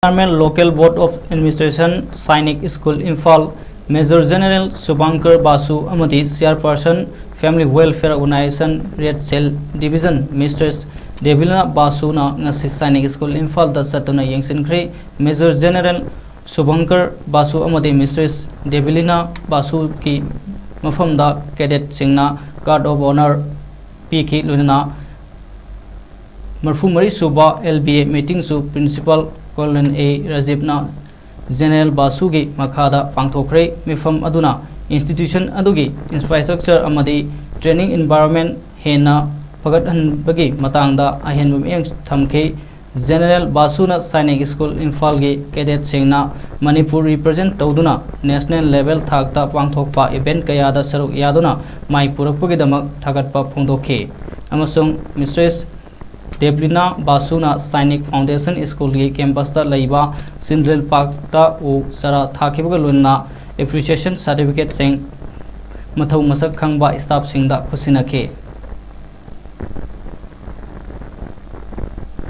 Chairman Local Board of Administration Sainik School Imphal Major General Subankar Basu Amadi Chairperson Family Welfare Organization Red Cell Division Mistress Devilina Basu na ngasi Sainik School Imphal da satuna yengsinkri Major General Subankar Basu Amadi Mistress Devilina Basu ki mafamda cadet singna Guard of Honor PK Lunana Marfu Mari Suba LBA meeting su Principal Colonel A Rajibna General Basugi Makhada Pangthokre Mifam Aduna Institution Adugi Infrastructure Amadi Training Environment Hena Pagathan Bagi Matangda Ahen Mumeng Thamke General Basuna Sainik School Imphal Cadet Singna Manipur represent Tauduna National Level Thakta Pangthokpa Event Kayada Saruk Yaduna Mai Purakpagi Damak Thagatpa Phongdokhe Amasung Mistress Devilina Basuna Sainik Foundation School की campus ता लईबा सिंड्रेल park ता ओ सरा थाखिबगा लुन्ना appreciation certificate Singh मथौ मसक खंगबा staff Singh दा खुसिनखे।